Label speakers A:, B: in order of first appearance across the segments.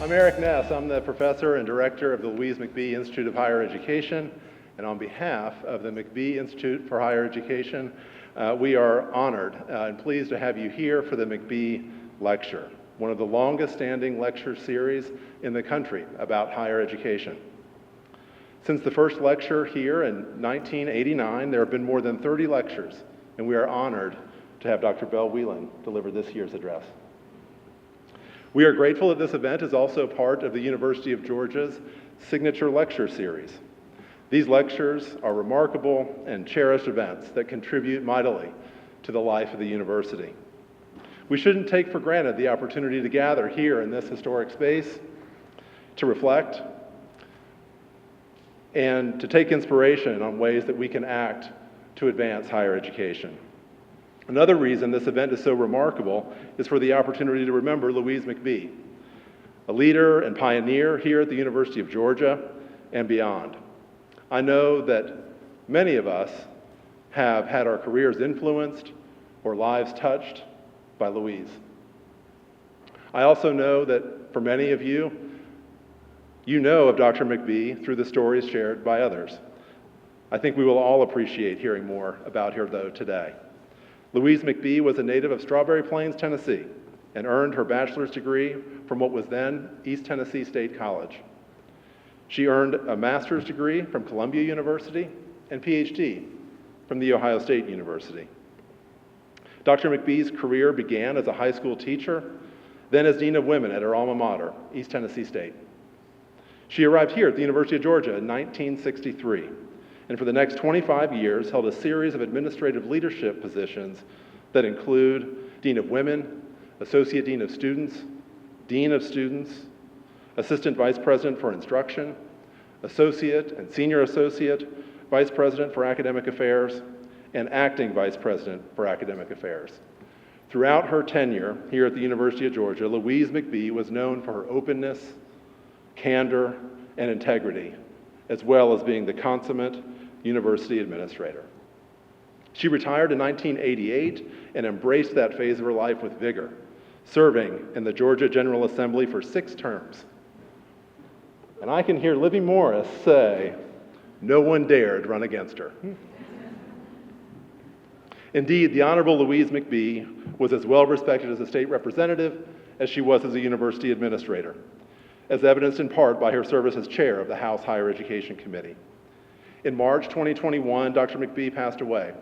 A: I'm Eric Ness. I'm the professor and director of the Louise McBee Institute of Higher Education. And on behalf of the McBee Institute for Higher Education, we are honored and pleased to have you here for the McBee Lecture, one of the longest standing lecture series in the country about higher education. Since the first lecture here in 1989, there have been more than 30 lectures, and we are honored to have Dr. Belle Wheelan deliver this year's address. We are grateful that this event is also part of the University of Georgia's signature lecture series. These lectures are remarkable and cherished events that contribute mightily to the life of the university. We shouldn't take for granted the opportunity to gather here in this historic space, to reflect, and to take inspiration on ways that we can act to advance higher education. Another reason this event is so remarkable is for the opportunity to remember Louise McBee, a leader and pioneer here at the University of Georgia and beyond. I know that many of us have had our careers influenced or lives touched by Louise. I also know that for many of you, you know of Dr. McBee through the stories shared by others. I think we will all appreciate hearing more about her, though, today. Louise McBee was a native of Strawberry Plains, Tennessee, and earned her bachelor's degree from what was then East Tennessee State College. She earned a master's degree from Columbia University and PhD from The Ohio State University. Dr. McBee's career began as a high school teacher, then as Dean of Women at her alma mater, East Tennessee State. She arrived here at the University of Georgia in 1963, and for the next 25 years held a series of administrative leadership positions that include Dean of Women, Associate Dean of Students, Dean of Students, Assistant Vice President for Instruction, Associate and Senior Associate Vice President for Academic Affairs, and Acting Vice President for Academic Affairs. Throughout her tenure here at the University of Georgia, Louise McBee was known for her openness, candor, and integrity, as well as being the consummate university administrator. She retired in 1988 and embraced that phase of her life with vigor, serving in the Georgia General Assembly for 6 terms. And I can hear Libby Morris say, "No one dared run against her." Indeed, the Honorable Louise McBee was as well respected as a state representative as she was as a university administrator, as evidenced in part by her service as chair of the House Higher Education Committee. In March 2021, Dr. McBee passed away,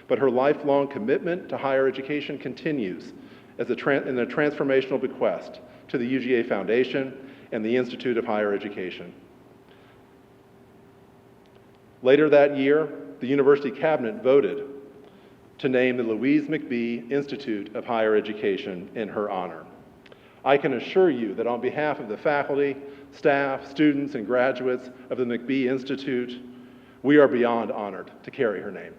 A: but her lifelong commitment to higher education continues in a transformational bequest to the UGA Foundation and the Institute of Higher Education. Later that year, the university cabinet voted to name the Louise McBee Institute of Higher Education in her honor. I can assure you that on behalf of the faculty, staff, students, and graduates of the McBee Institute, we are beyond honored to carry her name.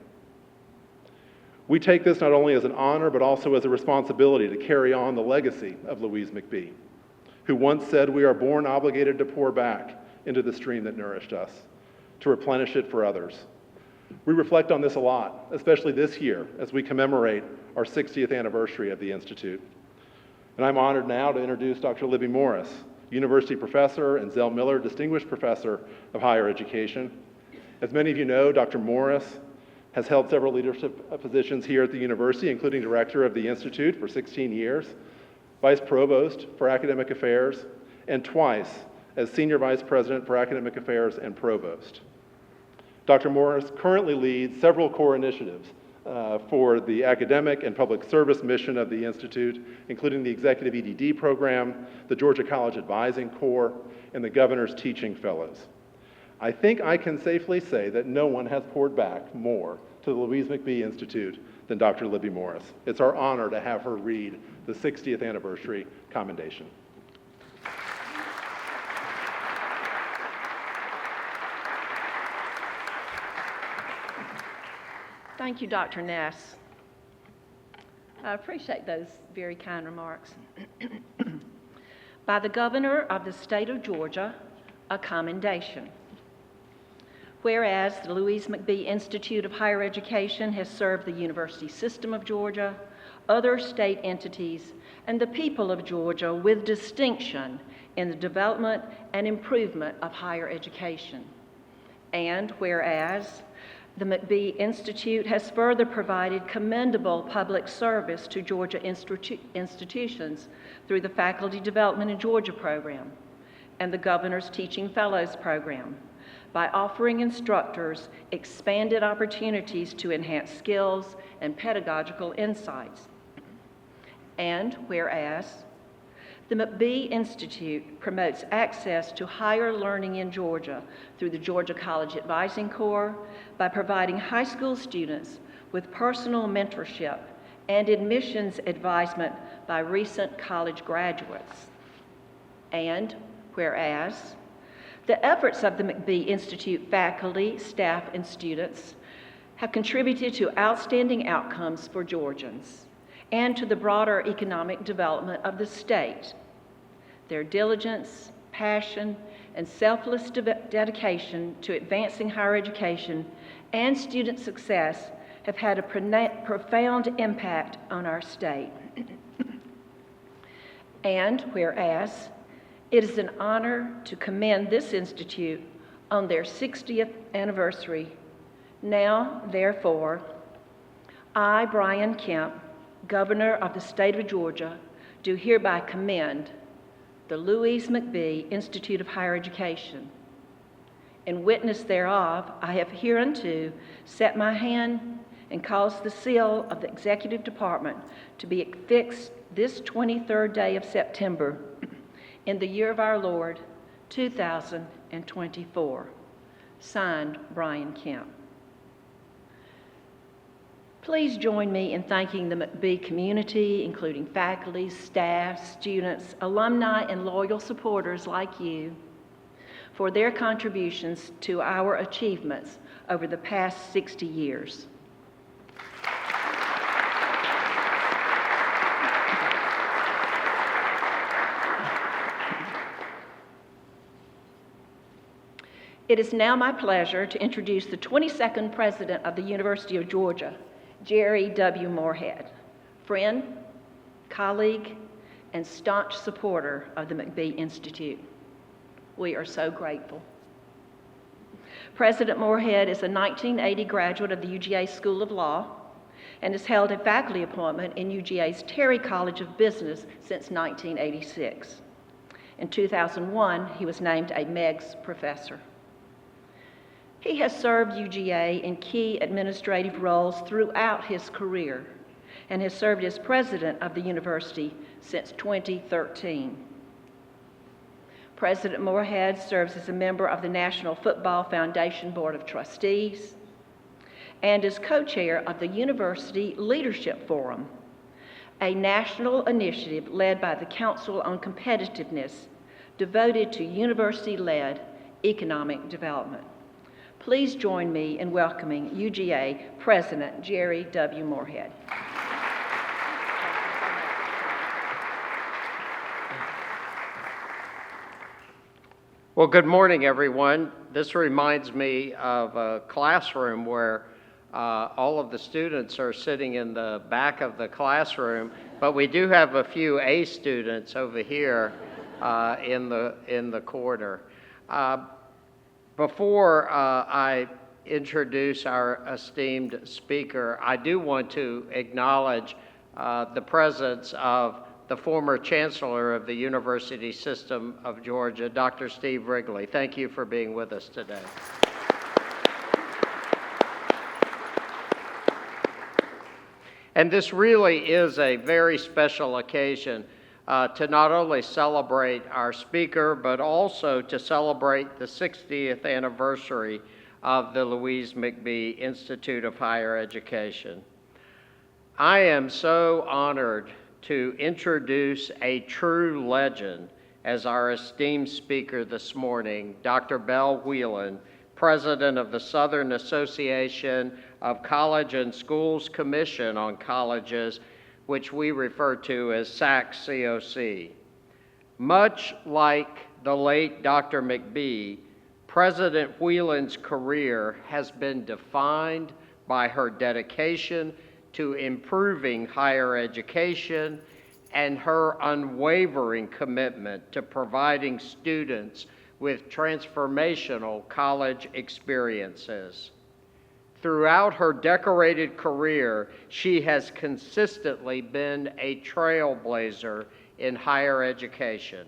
A: We take this not only as an honor, but also as a responsibility to carry on the legacy of Louise McBee, who once said, "We are born obligated to pour back into the stream that nourished us, to replenish it for others." We reflect on this a lot, especially this year as we commemorate our 60th anniversary of the Institute. And I'm honored now to introduce Dr. Libby Morris, University Professor and Zell Miller Distinguished Professor of Higher Education. As many of you know, Dr. Morris has held several leadership positions here at the university, including Director of the Institute for 16 years, Vice Provost for Academic Affairs, and twice as Senior Vice President for Academic Affairs and Provost. Dr. Morris currently leads several core initiatives for the academic and public service mission of the Institute, including the Executive EDD program, the Georgia College Advising Corps, and the Governor's Teaching Fellows. I think I can safely say that no one has poured back more to the Louise McBee Institute than Dr. Libby Morris. It's our honor to have her read the 60th anniversary commendation.
B: Thank you, Dr. Ness. I appreciate those very kind remarks. By the Governor of the State of Georgia, a commendation. Whereas the Louise McBee Institute of Higher Education has served the University System of Georgia, other state entities, and the people of Georgia with distinction in the development and improvement of higher education. And whereas the McBee Institute has further provided commendable public service to Georgia institutions through the Faculty Development in Georgia program and the Governor's Teaching Fellows program by offering instructors expanded opportunities to enhance skills and pedagogical insights. And whereas the McBee Institute promotes access to higher learning in Georgia through the Georgia College Advising Corps by providing high school students with personal mentorship and admissions advisement by recent college graduates. And whereas the efforts of the McBee Institute faculty, staff, and students have contributed to outstanding outcomes for Georgians and to the broader economic development of the state. Their diligence, passion, and selfless dedication to advancing higher education and student success have had a profound impact on our state. And whereas it is an honor to commend this institute on their 60th anniversary, now, therefore, I, Brian Kemp, Governor of the state of Georgia, do hereby commend the Louise McBee Institute of Higher Education. In witness thereof, I have hereunto set my hand and caused the seal of the Executive Department to be affixed this 23rd day of September in the year of our Lord, 2024. Signed, Brian Kemp. Please join me in thanking the McBee community, including faculty, staff, students, alumni, and loyal supporters like you, for their contributions to our achievements over the past 60 years. It is now my pleasure to introduce the 22nd President of the University of Georgia, Jerry W. Moorhead, friend, colleague, and staunch supporter of the McBee Institute. We are so grateful. President Moorhead is a 1980 graduate of the UGA School of Law and has held a faculty appointment in UGA's Terry College of Business since 1986. In 2001, he was named a Meigs Professor. He has served UGA in key administrative roles throughout his career and has served as president of the university since 2013. President Moorhead serves as a member of the National Football Foundation Board of Trustees and is co-chair of the University Leadership Forum, a national initiative led by the Council on Competitiveness devoted to university-led economic development. Please join me in welcoming UGA President Jerry W. Moorhead.
C: Well, good morning, everyone. This reminds me of a classroom where all of the students are sitting in the back of the classroom, but we do have a few A students over here in the corner. Before I introduce our esteemed speaker, I do want to acknowledge the presence of the former Chancellor of the University System of Georgia, Dr. Steve Wrigley. Thank you for being with us today. And this really is a very special occasion to not only celebrate our speaker, but also to celebrate the 60th anniversary of the Louise McBee Institute of Higher Education. I am so honored to introduce a true legend as our esteemed speaker this morning, Dr. Belle Wheelan, President of the Southern Association of College and Schools Commission on Colleges, which we refer to as SAC-COC. Much like the late Dr. McBee, President Wheelan's career has been defined by her dedication to improving higher education and her unwavering commitment to providing students with transformational college experiences. Throughout her decorated career, she has consistently been a trailblazer in higher education.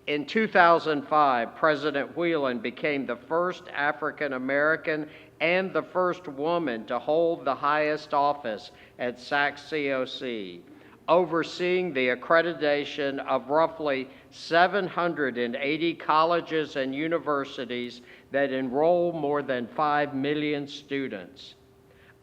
C: In 2005, President Wheelan became the first African American and the first woman to hold the highest office at SAC-COC, overseeing the accreditation of roughly 780 colleges and universities that enroll more than 5 million students.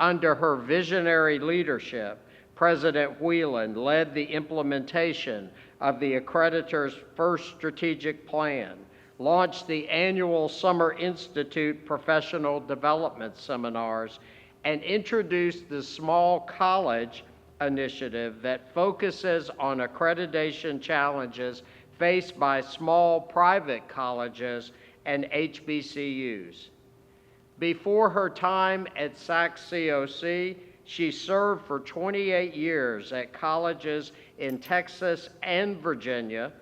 C: Under her visionary leadership, President Wheelan led the implementation of the accreditor's first strategic plan, launched the annual Summer Institute Professional Development Seminars, and introduced the Small College Initiative that focuses on accreditation challenges faced by small private colleges and HBCUs. Before her time at SAC-COC, she served for 28 years at colleges in Texas and Virginia,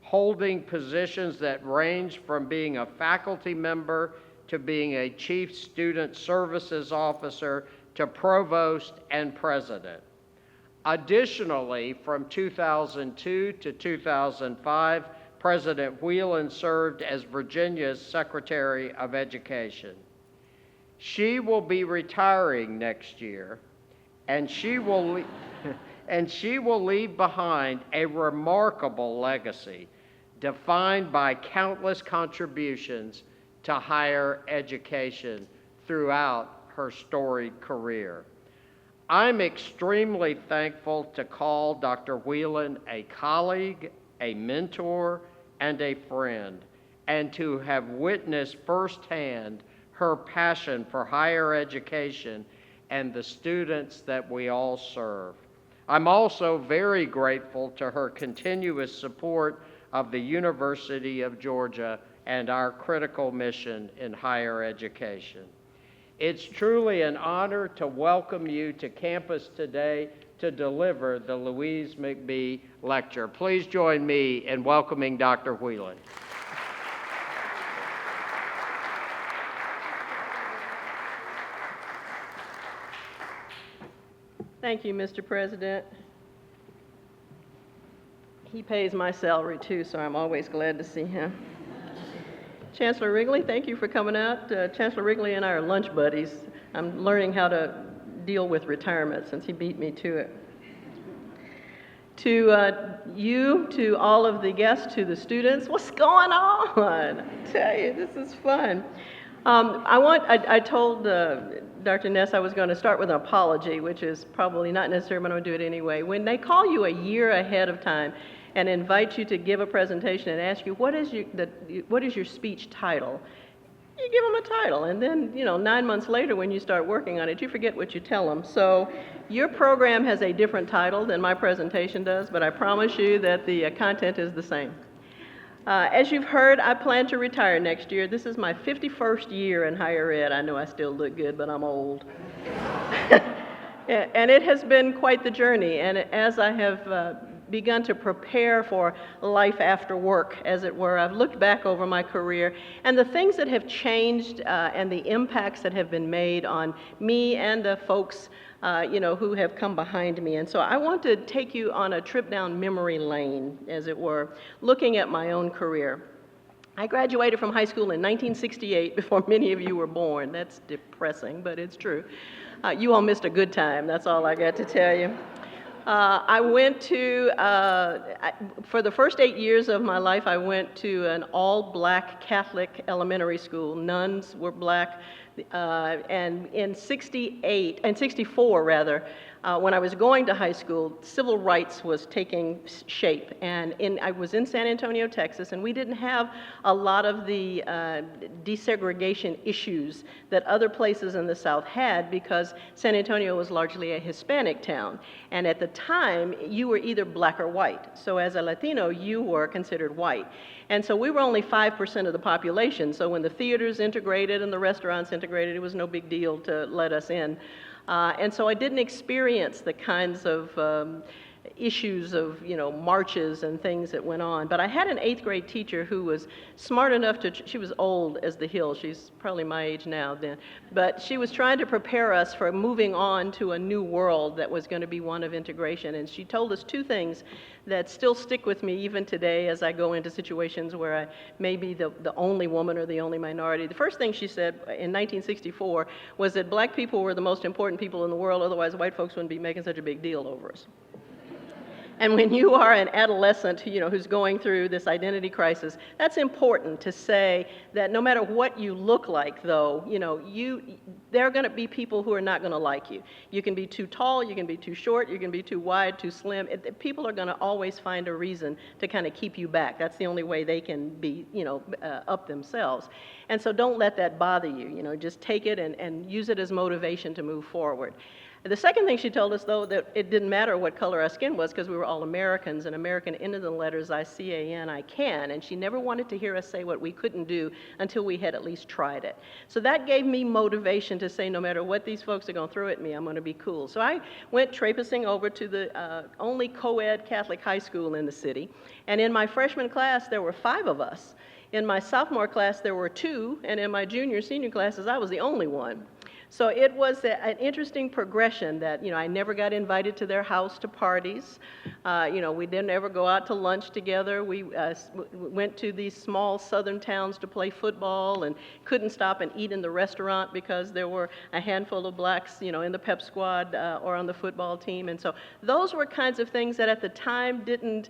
C: holding positions that range from being a faculty member to being a chief student services officer to provost and president. Additionally, from 2002 to 2005, President Wheelan served as Virginia's Secretary of Education. She will be retiring next year, and she will leave behind a remarkable legacy defined by countless contributions to higher education throughout her storied career. I'm extremely thankful to call Dr. Wheelan a colleague, a mentor, and a friend, and to have witnessed firsthand her passion for higher education and the students that we all serve. I'm also very grateful to her continuous support of the University of Georgia and our critical mission in higher education. It's truly an honor to welcome you to campus today to deliver the Louise McBee Lecture. Please join me in welcoming Dr. Wheelan.
D: Thank you, Mr. President. He pays my salary too, so I'm always glad to see him. Chancellor Wrigley, thank you for coming out. Chancellor Wrigley and I are lunch buddies. I'm learning how to deal with retirement since he beat me to it. To you, to all of the guests, to the students, what's going on? I tell you, this is fun. I told Dr. Ness I was going to start with an apology, which is probably not necessary, but I'm going to do it anyway. When they call you a year ahead of time and invite you to give a presentation and ask you, what is your speech title? You give them a title, and then, 9 months later when you start working on it, you forget what you tell them. So your program has a different title than my presentation does, but I promise you that the content is the same. As you've heard, I plan to retire next year. This is my 51st year in higher ed. I know I still look good, but I'm old. And it has been quite the journey. And as I have begun to prepare for life after work, as it were, I've looked back over my career and the things that have changed and the impacts that have been made on me and the folks who have come behind me. And so I want to take you on a trip down memory lane, as it were, looking at my own career. I graduated from high school in 1968 before many of you were born. That's depressing, but it's true. You all missed a good time, that's all I got to tell you. I went to, for the first 8 years of my life, I went to an all-black Catholic elementary school. Nuns were black. And in 64 rather, when I was going to high school, civil rights was taking shape. And I was in San Antonio, Texas, and we didn't have a lot of the desegregation issues that other places in the South had because San Antonio was largely a Hispanic town. And at the time, you were either black or white. So as a Latino, you were considered white. And so we were only 5% of the population. So when the theaters integrated and the restaurants integrated, it was no big deal to let us in. And so I didn't experience the kinds of issues of, marches and things that went on. But I had an 8th grade teacher who was smart enough she was old as the hill, she's probably my age now then, but she was trying to prepare us for moving on to a new world that was going to be one of integration. And she told us 2 things that still stick with me even today as I go into situations where I may be the only woman or the only minority. The first thing she said in 1964 was that black people were the most important people in the world, otherwise white folks wouldn't be making such a big deal over us. And when you are an adolescent, who's going through this identity crisis, that's important to say that no matter what you look like, though, there are going to be people who are not going to like you. You can be too tall, you can be too short, you can be too wide, too slim. People are going to always find a reason to kind of keep you back. That's the only way they can be, up themselves. And so don't let that bother you. Just take it and use it as motivation to move forward. The second thing she told us, though, that it didn't matter what color our skin was because we were all Americans, and American ended in the letters I-C-A-N, I can, and she never wanted to hear us say what we couldn't do until we had at least tried it. So that gave me motivation to say no matter what these folks are going to throw at me, I'm going to be cool. So I went traipsing over to the only co-ed Catholic high school in the city, and in my freshman class there were 5 of us. In my sophomore class there were 2, and in my junior, senior classes I was the only one. So it was an interesting progression that, I never got invited to their house to parties. We didn't ever go out to lunch together. We went to these small southern towns to play football and couldn't stop and eat in the restaurant because there were a handful of blacks, in the pep squad or on the football team. And so those were kinds of things that at the time didn't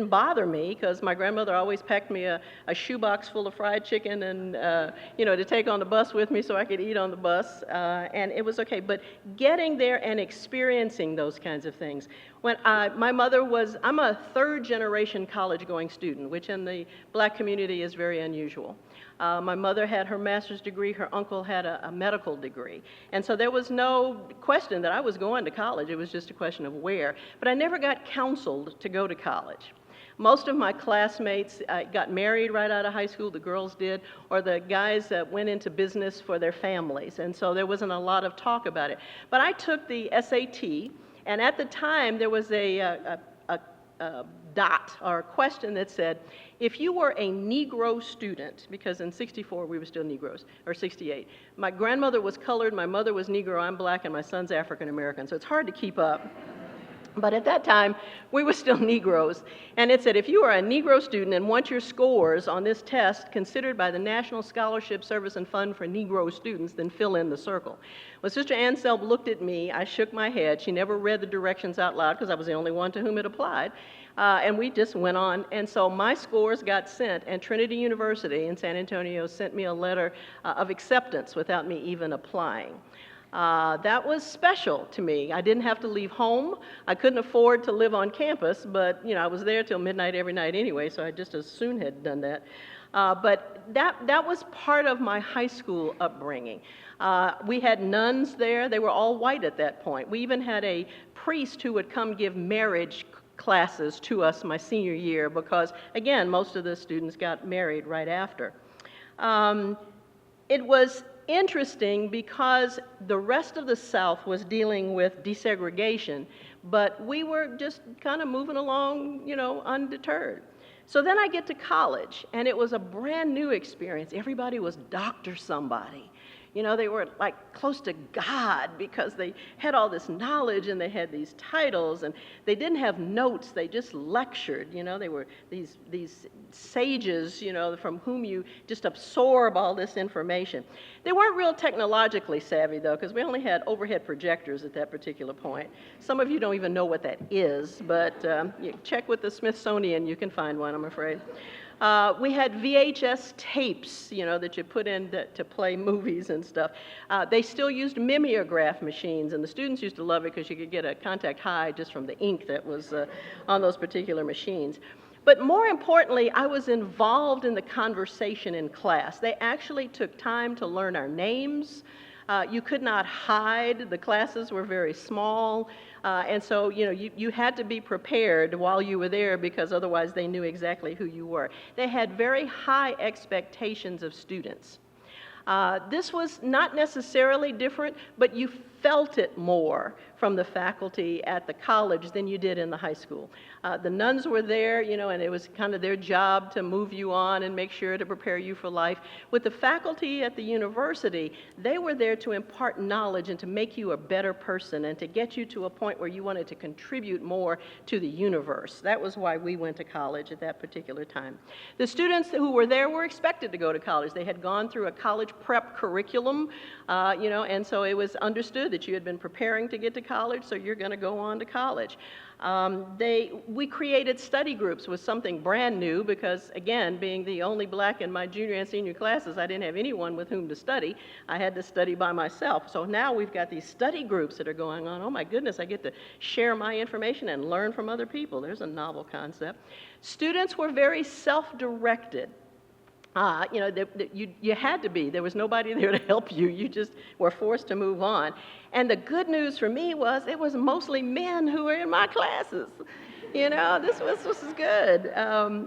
D: bother me because my grandmother always packed me a shoebox full of fried chicken and, to take on the bus with me so I could eat on the bus, and it was okay. But getting there and experiencing those kinds of things. When I'm a 3rd generation college going student, which in the black community is very unusual. My mother had her master's degree, her uncle had a medical degree. And so there was no question that I was going to college, it was just a question of where. But I never got counseled to go to college. Most of my classmates got married right out of high school, the girls did, or the guys went into business for their families. And so there wasn't a lot of talk about it. But I took the SAT, and at the time there was a dot or a question that said, if you were a Negro student, because in 64 we were still Negroes, or 68, my grandmother was colored, my mother was Negro, I'm black, and my son's African American, so it's hard to keep up. But at that time, we were still Negroes. And it said, if you are a Negro student and want your scores on this test considered by the National Scholarship Service and Fund for Negro Students, then fill in the circle. When Sister Anselm looked at me, I shook my head. She never read the directions out loud because I was the only one to whom it applied. And we just went on. And so my scores got sent, and Trinity University in San Antonio sent me a letter of acceptance without me even applying. That was special to me. I didn't have to leave home. I couldn't afford to live on campus, but I was there till midnight every night anyway, so I just as soon had done that. But that was part of my high school upbringing. We had nuns there. They were all white at that point. We even had a priest who would come give marriage classes to us my senior year because, again, most of the students got married right after. It was interesting because the rest of the South was dealing with desegregation, but we were just kind of moving along, undeterred. So then I get to college, and it was a brand new experience. Everybody was Dr. somebody. They were like close to God because they had all this knowledge and they had these titles, and they didn't have notes, they just lectured. They were these sages, from whom you just absorb all this information. They weren't real technologically savvy, though, because we only had overhead projectors at that particular point. Some of you don't even know what that is, but you check with the Smithsonian, you can find one, I'm afraid. We had VHS tapes, that you put in to play movies and stuff. They still used mimeograph machines, and the students used to love it because you could get a contact high just from the ink that was on those particular machines. But more importantly, I was involved in the conversation in class. They actually took time to learn our names. You could not hide. The classes were very small. And so, you had to be prepared while you were there because otherwise they knew exactly who you were. They had very high expectations of students. This was not necessarily different, but you felt it more from the faculty at the college than you did in the high school. The nuns were there, you know, and it was kind of their job to move you on and make sure to prepare you for life. With the faculty at the university, they were there to impart knowledge and to make you a better person and to get you to a point where you wanted to contribute more to the universe. That was why we went to college at that particular time. The students who were there were expected to go to college. They had gone through a college prep curriculum, you know, and so it was understood that you had been preparing to get to college, so you're going to go on to college. We created study groups with something brand new because, again, being the only black in my junior and senior classes, I didn't have anyone with whom to study. I had to study by myself. So now we've got these study groups that are going on. Oh my goodness, I get to share my information and learn from other people. There's a novel concept. Students were very self-directed. You know, you had to be. There was nobody there to help you. You just were forced to move on. And the good news for me was it was mostly men who were in my classes. You know, this was good.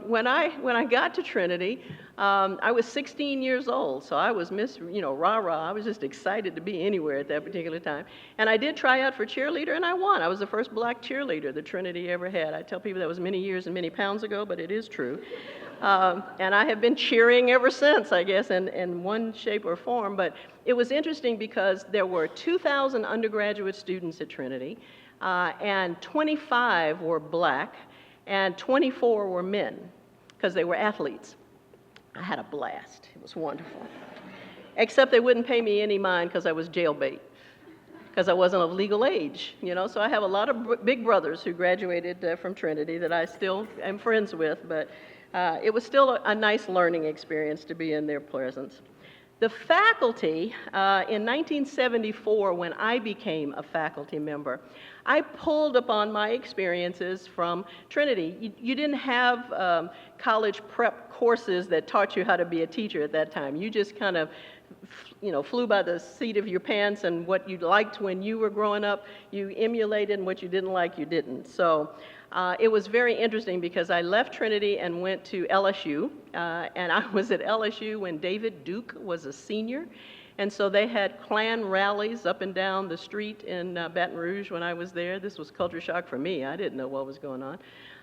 D: When I got to Trinity, I was 16 years old, so I was rah-rah. I was just excited to be anywhere at that particular time. And I did try out for cheerleader, and I won. I was the first black cheerleader that Trinity ever had. I tell people that was many years and many pounds ago, but it is true. And I have been cheering ever since, I guess, in one shape or form. But it was interesting because there were 2,000 undergraduate students at Trinity, and 25 were black, and 24 were men, because they were athletes. I had a blast. It was wonderful. Except they wouldn't pay me any mind because I was jailbait, because I wasn't of legal age, you know. So I have a lot of big brothers who graduated from Trinity that I still am friends with, but it was still a nice learning experience to be in their presence. The faculty, in 1974, when I became a faculty member, I pulled upon my experiences from Trinity. You didn't have college prep courses that taught you how to be a teacher at that time. You just kind of, you know, flew by the seat of your pants, and what you liked when you were growing up, you emulated, and what you didn't like, you didn't. So it was very interesting because I left Trinity and went to LSU, and I was at LSU when David Duke was a senior. And so they had Klan rallies up and down the street in Baton Rouge when I was there. This was culture shock for me. I didn't know what was going on.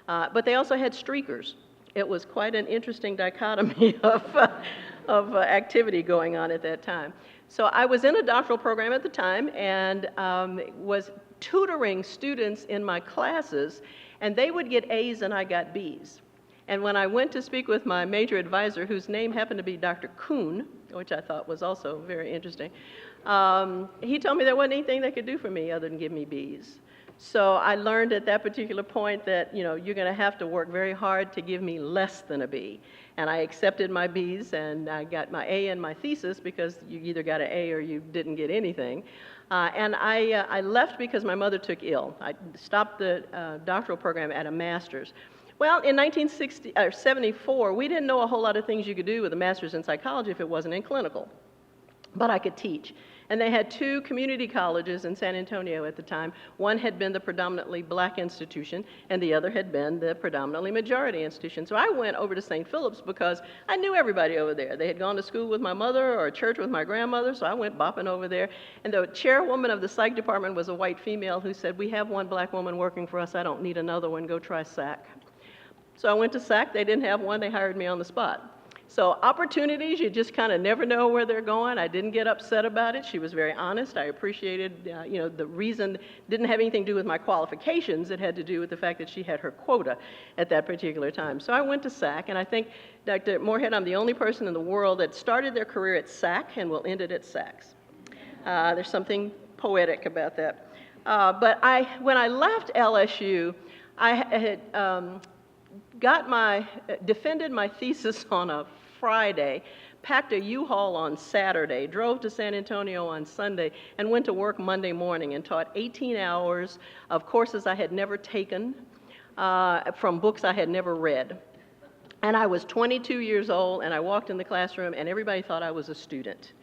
D: But they also had streakers. It was quite an interesting dichotomy of activity going on at that time. So I was in a doctoral program at the time and was tutoring students in my classes, and they would get A's and I got B's. And when I went to speak with my major advisor, whose name happened to be Dr. Kuhn, which I thought was also very interesting, he told me there wasn't anything they could do for me other than give me B's. So I learned at that particular point that, you know, you're going to have to work very hard to give me less than a B. And I accepted my B's, and I got my A in my thesis because you either got an A or you didn't get anything. And I left because my mother took ill. I stopped the doctoral program at a master's. Well, in 1974, we didn't know a whole lot of things you could do with a master's in psychology if it wasn't in clinical. But I could teach. And they had two community colleges in San Antonio at the time. One had been the predominantly black institution, and the other had been the predominantly majority institution. So I went over to St. Philip's because I knew everybody over there. They had gone to school with my mother or church with my grandmother, so I went bopping over there. And the chairwoman of the psych department was a white female who said, "We have one black woman working for us. I don't need another one. Go try SAC." So I went to SAC. They didn't have one. They hired me on the spot. So opportunities, you just kind of never know where they're going. I didn't get upset about it. She was very honest. I appreciated, you know, the reason didn't have anything to do with my qualifications. It had to do with the fact that she had her quota at that particular time. So I went to SAC, and I think, Dr. Moorhead, I'm the only person in the world that started their career at SAC and will end it at SACS. There's something poetic about that. But when I left LSU, I had defended my thesis on a Friday, packed a U-Haul on Saturday, drove to San Antonio on Sunday, and went to work Monday morning and taught 18 hours of courses I had never taken, from books I had never read. And I was 22 years old, and I walked in the classroom, and everybody thought I was a student.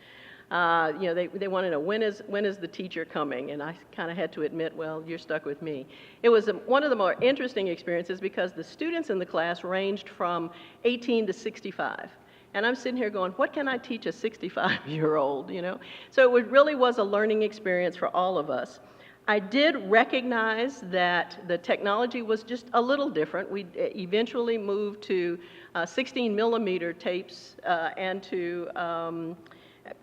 D: You know, they want to know, when is the teacher coming? And I kind of had to admit, well, you're stuck with me. It was one of the more interesting experiences because the students in the class ranged from 18 to 65. And I'm sitting here going, what can I teach a 65-year-old, you know? So it really was a learning experience for all of us. I did recognize that the technology was just a little different. We eventually moved to 16 millimeter tapes and to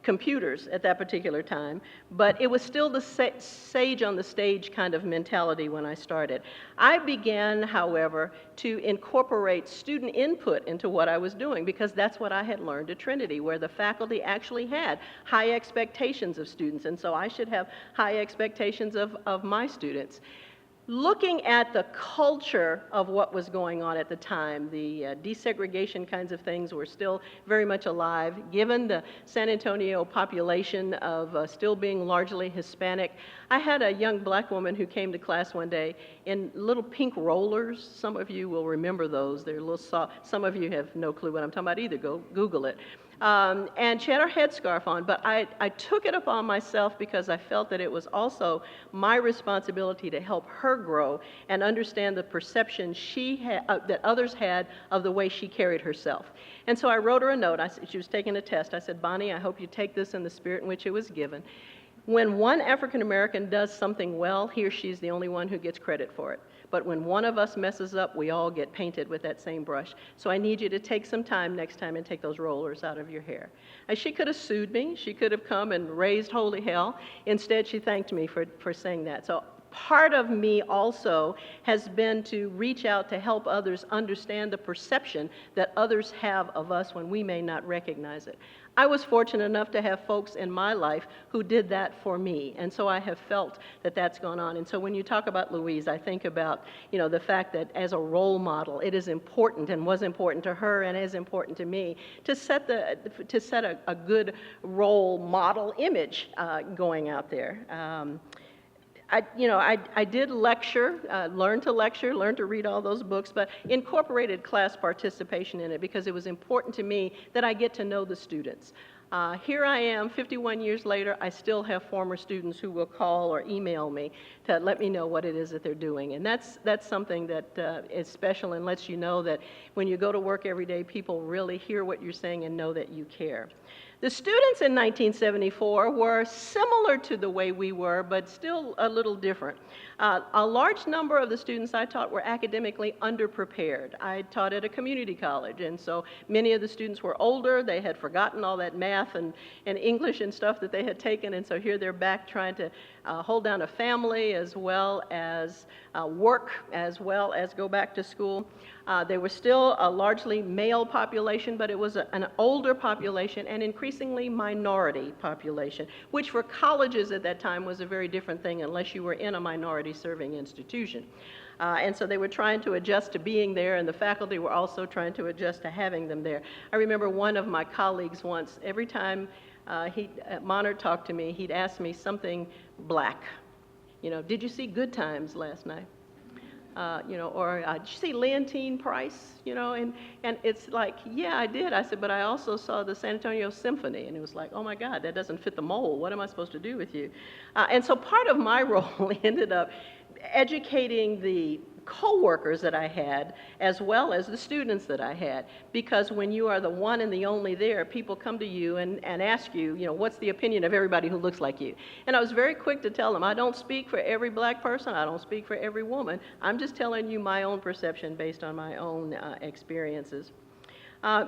D: computers at that particular time, but it was still the sage on the stage kind of mentality when I started. I began, however, to incorporate student input into what I was doing because that's what I had learned at Trinity, where the faculty actually had high expectations of students, and so I should have high expectations of my students. Looking at the culture of what was going on at the time, the desegregation kinds of things were still very much alive. Given the San Antonio population of still being largely Hispanic, I had a young black woman who came to class one day in little pink rollers. Some of you will remember those. They're a little soft. Some of you have no clue what I'm talking about either. Go Google it. And she had her headscarf on, but I took it upon myself because I felt that it was also my responsibility to help her grow and understand the perception that others had of the way she carried herself. And so I wrote her a note. She was taking a test. I said, Bonnie, I hope you take this in the spirit in which it was given. When one African American does something well, he or she's the only one who gets credit for it. But when one of us messes up, we all get painted with that same brush. So I need you to take some time next time and take those rollers out of your hair. And she could have sued me. She could have come and raised holy hell. Instead, she thanked me for saying that. So part of me also has been to reach out to help others understand the perception that others have of us when we may not recognize it. I was fortunate enough to have folks in my life who did that for me, and so I have felt that that's gone on. And so when you talk about Louise, I think about, you know, the fact that as a role model, it is important and was important to her and is important to me to set a good role model image going out there. I did lecture, learned to lecture, learned to read all those books, but incorporated class participation in it because it was important to me that I get to know the students. Here I am, 51 years later, I still have former students who will call or email me to let me know what it is that they're doing. And that's something that is special and lets you know that when you go to work every day, people really hear what you're saying and know that you care. The students in 1974 were similar to the way we were, but still a little different. A large number of the students I taught were academically underprepared. I taught at a community college, and so many of the students were older. They had forgotten all that math and English and stuff that they had taken, and so here they're back trying to hold down a family as well as work, as well as go back to school. They were still a largely male population, but it was an older population and increasingly minority population, which for colleges at that time was a very different thing unless you were in a minority serving institution. And so they were trying to adjust to being there, and the faculty were also trying to adjust to having them there. I remember one of my colleagues once, every time Monert talked to me, he'd ask me something black. You know, did you see Good Times last night? Did you see Leontine Price? You know, and it's like, yeah, I did. I said, but I also saw the San Antonio Symphony, and it was like, oh my God, that doesn't fit the mold. What am I supposed to do with you? And so part of my role ended up educating the co-workers that I had as well as the students that I had, because when you are the one and the only there, people come to you and ask you, you know, what's the opinion of everybody who looks like you? And I was very quick to tell them, I don't speak for every black person, I don't speak for every woman, I'm just telling you my own perception based on my own experiences.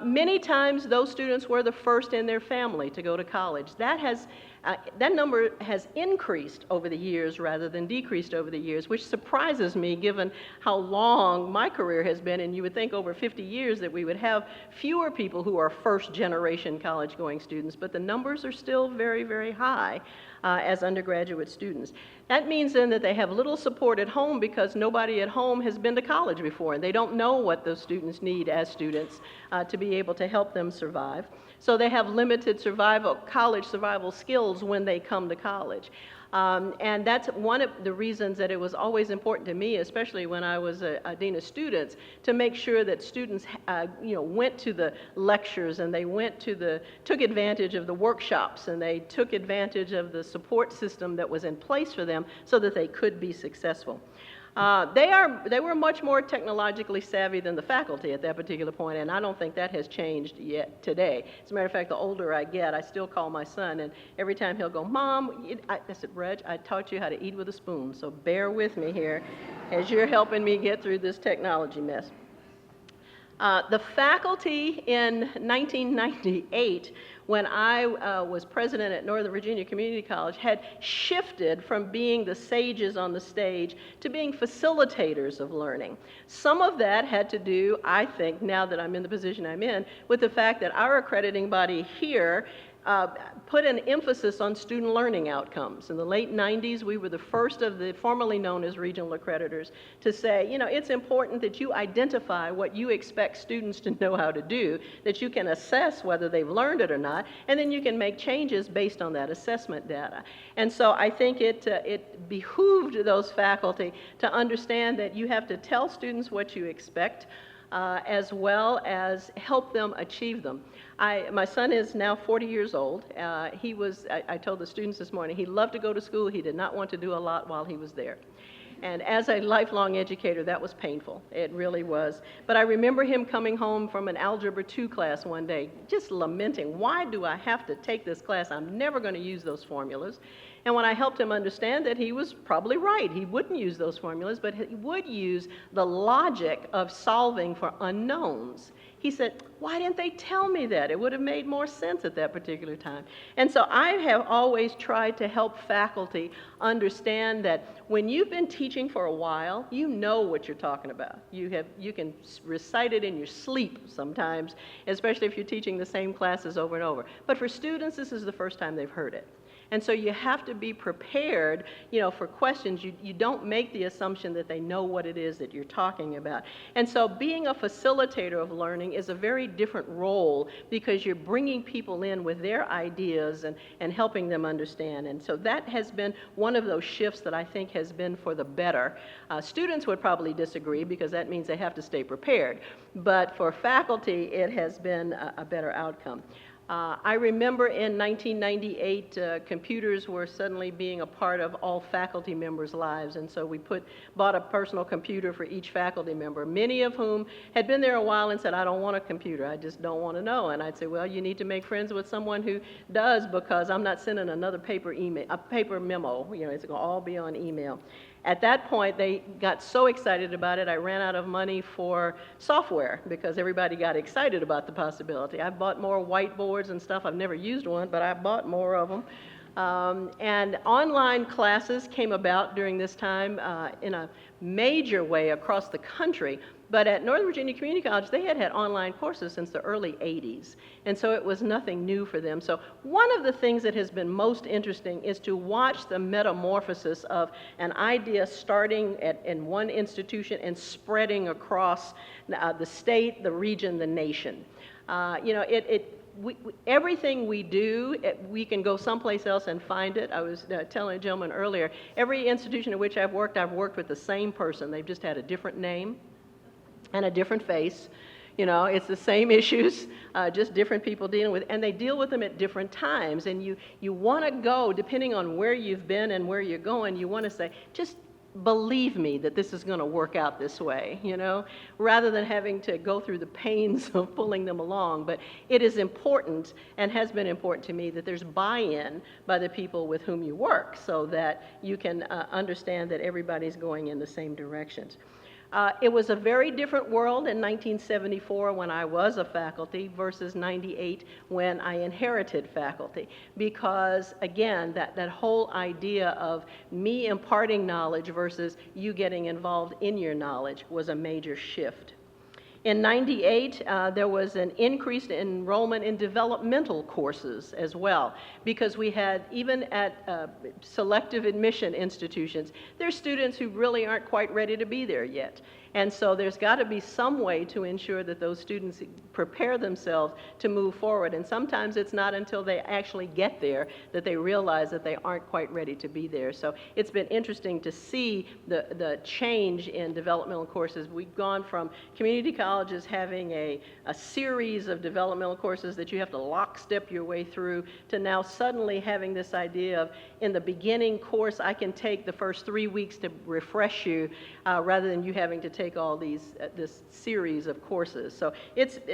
D: Many times those students were the first in their family to go to college. That number has increased over the years rather than decreased over the years, which surprises me given how long my career has been, and you would think over 50 years that we would have fewer people who are first-generation college-going students, but the numbers are still very, very high as undergraduate students. That means then that they have little support at home because nobody at home has been to college before, and they don't know what those students need as students to be able to help them survive. So they have limited college survival skills when they come to college. And that's one of the reasons that it was always important to me, especially when I was a dean of students, to make sure that students went to the lectures and they took advantage of the workshops and they took advantage of the support system that was in place for them so that they could be successful. They were much more technologically savvy than the faculty at that particular point, and I don't think that has changed yet today. As a matter of fact, the older I get, I still call my son, and every time he'll go, "Mom," I said, "Reg, I taught you how to eat with a spoon, so bear with me here as you're helping me get through this technology mess." The faculty in 1998, when I was president at Northern Virginia Community College, had shifted from being the sages on the stage to being facilitators of learning. Some of that had to do, I think, now that I'm in the position I'm in, with the fact that our accrediting body here put an emphasis on student learning outcomes. In the late 90s, we were the first of the formerly known as regional accreditors to say, you know, it's important that you identify what you expect students to know how to do, that you can assess whether they've learned it or not, and then you can make changes based on that assessment data. And so I think it behooved those faculty to understand that you have to tell students what you expect, as well as help them achieve them. My son is now 40 years old. I told the students this morning, he loved to go to school. He did not want to do a lot while he was there. And as a lifelong educator, that was painful. It really was. But I remember him coming home from an Algebra 2 class one day, just lamenting, why do I have to take this class? I'm never going to use those formulas. And when I helped him understand that, he was probably right. He wouldn't use those formulas, but he would use the logic of solving for unknowns. He said, why didn't they tell me that? It would have made more sense at that particular time. And so I have always tried to help faculty understand that when you've been teaching for a while, you know what you're talking about. You can recite it in your sleep sometimes, especially if you're teaching the same classes over and over. But for students, this is the first time they've heard it. And so you have to be prepared, you know, for questions. You don't make the assumption that they know what it is that you're talking about. And so being a facilitator of learning is a very different role because you're bringing people in with their ideas and helping them understand. And so that has been one of those shifts that I think has been for the better. Students would probably disagree because that means they have to stay prepared. But for faculty, it has been a better outcome. I remember in 1998, computers were suddenly being a part of all faculty members' lives, and so we bought a personal computer for each faculty member, many of whom had been there a while and said, I don't want a computer, I just don't want to know. And I'd say, well, you need to make friends with someone who does, because I'm not sending another paper memo, you know, it's going to all be on email. At that point, they got so excited about it, I ran out of money for software because everybody got excited about the possibility. I bought more whiteboards and stuff. I've never used one, but I bought more of them. And online classes came about during this time in a major way across the country. But at Northern Virginia Community College, they had online courses since the early 80s. And so it was nothing new for them. So one of the things that has been most interesting is to watch the metamorphosis of an idea starting in one institution and spreading across the state, the region, the nation. You know, everything we do, we can go someplace else and find it. I was telling a gentleman earlier, every institution in which I've worked with the same person. They've just had a different name and a different face. You know, it's the same issues, just different people dealing with, and they deal with them at different times. And you want to go, depending on where you've been and where you're going, you want to say, just believe me that this is going to work out this way, you know, rather than having to go through the pains of pulling them along. But it is important, and has been important to me, that there's buy-in by the people with whom you work so that you can understand that everybody's going in the same directions. It was a very different world in 1974 when I was a faculty versus 98 when I inherited faculty, because again, that whole idea of me imparting knowledge versus you getting involved in your knowledge was a major shift. In 98, there was an increased enrollment in developmental courses as well, because we had, even at selective admission institutions, there's students who really aren't quite ready to be there yet. And so there's got to be some way to ensure that those students prepare themselves to move forward. And sometimes it's not until they actually get there that they realize that they aren't quite ready to be there. So it's been interesting to see the change in developmental courses. We've gone from community colleges having a series of developmental courses that you have to lockstep your way through, to now suddenly having this idea of, in the beginning course, I can take the first 3 weeks to refresh you, rather than you having to take all these this series of courses. So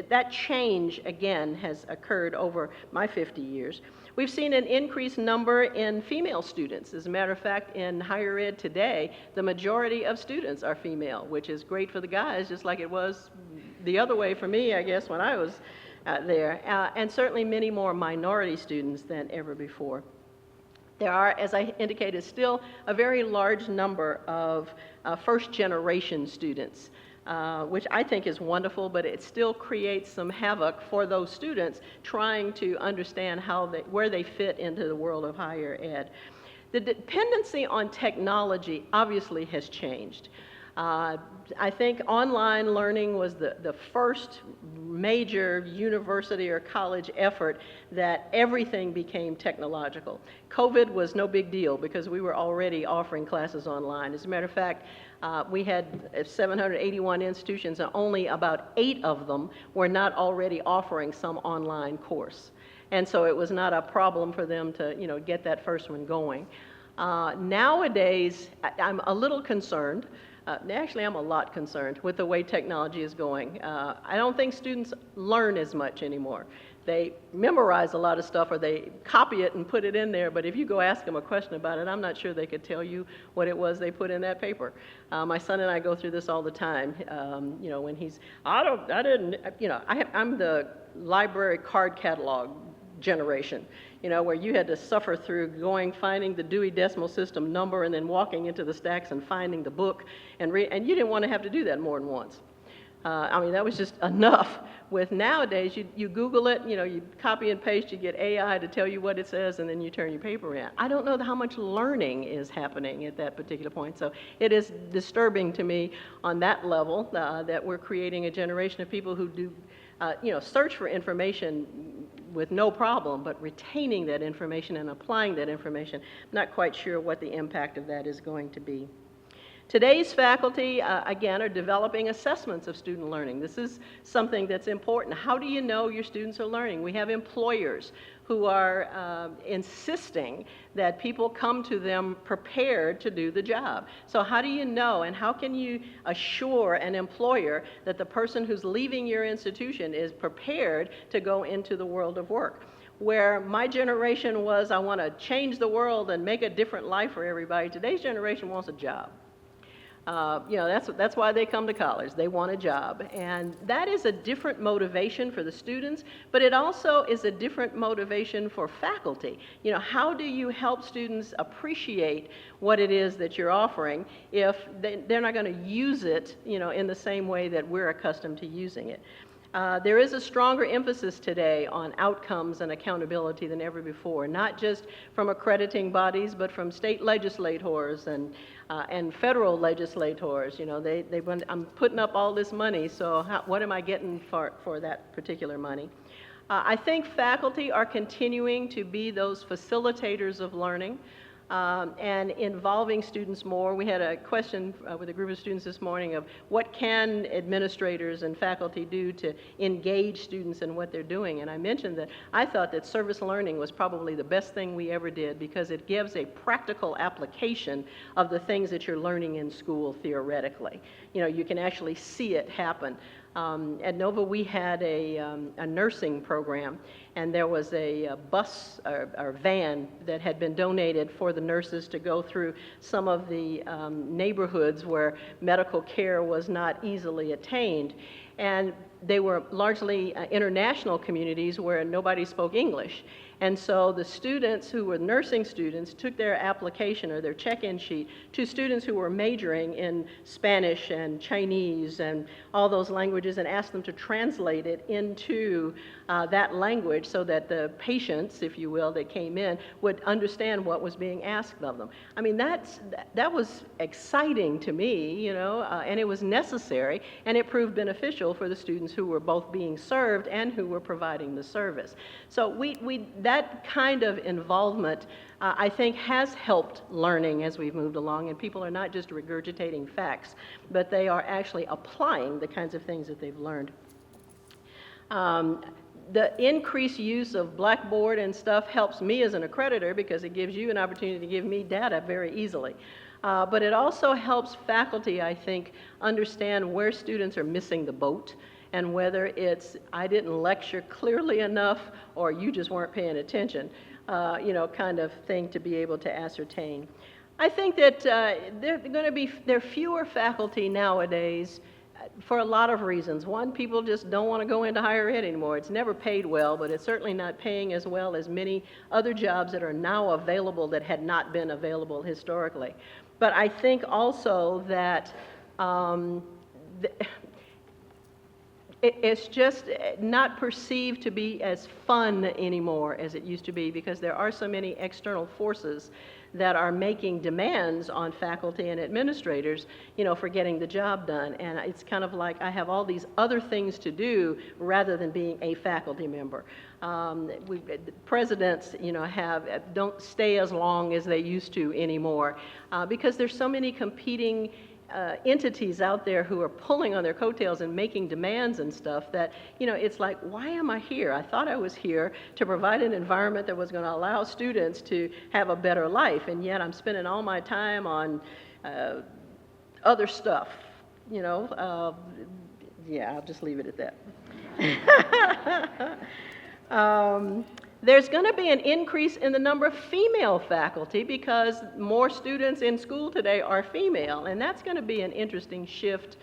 D: that change, again, has occurred over my 50 years. We've seen an increased number in female students. As a matter of fact, in higher ed today, the majority of students are female, which is great for the guys, just like it was the other way for me, I guess, when I was there. And certainly many more minority students than ever before. There are, as I indicated, still a very large number of first-generation students, which I think is wonderful, but it still creates some havoc for those students trying to understand where they fit into the world of higher ed. The dependency on technology obviously has changed. I think online learning was the first major university or college effort that everything became technological. COVID was no big deal because we were already offering classes online. As a matter of fact, we had 781 institutions and only about 8 of them were not already offering some online course. And so it was not a problem for them to, get that first one going. Nowadays, I'm a little concerned. Actually, I'm a lot concerned with the way technology is going. I don't think students learn as much anymore. They memorize a lot of stuff, or they copy it and put it in there, but if you go ask them a question about it, I'm not sure they could tell you what it was they put in that paper. My son and I go through this all the time. When he's, I'm the library card catalog generation, where you had to suffer through finding the Dewey Decimal System number and then walking into the stacks and finding the book and you didn't want to have to do that more than once. That was just enough. With nowadays, you Google it, you copy and paste, you get AI to tell you what it says, and then you turn your paper in. I don't know how much learning is happening at that particular point, so it is disturbing to me on that level that we're creating a generation of people who do, search for information with no problem, but retaining that information and applying that information. I'm not quite sure what the impact of that is going to be. Today's faculty, again, are developing assessments of student learning. This is something that's important. How do you know your students are learning? We have employers who are insisting that people come to them prepared to do the job. So how do you know, and how can you assure an employer that the person who's leaving your institution is prepared to go into the world of work? Where my generation was, I want to change the world and make a different life for everybody, today's generation wants a job. That's why they come to college. They want a job. And that is a different motivation for the students, but it also is a different motivation for faculty. How do you help students appreciate what it is that you're offering if they're not going to use it, in the same way that we're accustomed to using it? There is a stronger emphasis today on outcomes and accountability than ever before, not just from accrediting bodies, but from state legislators and federal legislators. They want, I'm putting up all this money, so what am I getting for that particular money? I think faculty are continuing to be those facilitators of learning. And involving students more. We had a question with a group of students this morning of what can administrators and faculty do to engage students in what they're doing. And I mentioned that I thought that service learning was probably the best thing we ever did because it gives a practical application of the things that you're learning in school theoretically. You can actually see it happen. At Nova, we had a nursing program, and there was a bus or van that had been donated for the nurses to go through some of the neighborhoods where medical care was not easily attained. And they were largely international communities where nobody spoke English. And so the students who were nursing students took their application or their check-in sheet to students who were majoring in Spanish and Chinese and all those languages and asked them to translate it into that language so that the patients, if you will, that came in would understand what was being asked of them. I mean, that was exciting to me, you know, and it was necessary, and it proved beneficial for the students who were both being served and who were providing the service. So that kind of involvement, I think, has helped learning as we've moved along, and people are not just regurgitating facts, but they are actually applying the kinds of things that they've learned. The increased use of Blackboard and stuff helps me as an accreditor because it gives you an opportunity to give me data very easily. But it also helps faculty, I think, understand where students are missing the boat and whether it's I didn't lecture clearly enough or you just weren't paying attention, you know, kind of thing to be able to ascertain. I think that there are fewer faculty nowadays for a lot of reasons. One, people just don't want to go into higher ed anymore. It's never paid well, but it's certainly not paying as well as many other jobs that are now available that had not been available historically. But I think also that it's just not perceived to be as fun anymore as it used to be because there are so many external forces that are making demands on faculty and administrators, you know, for getting the job done. And it's kind of like I have all these other things to do rather than being a faculty member. Presidents, you know, don't stay as long as they used to anymore because there's so many competing entities out there who are pulling on their coattails and making demands and stuff that, you know, it's like, why am I here? I thought I was here to provide an environment that was going to allow students to have a better life, and yet I'm spending all my time on other stuff, you know. Yeah, I'll just leave it at that. There's going to be an increase in the number of female faculty because more students in school today are female, and that's going to be an interesting shift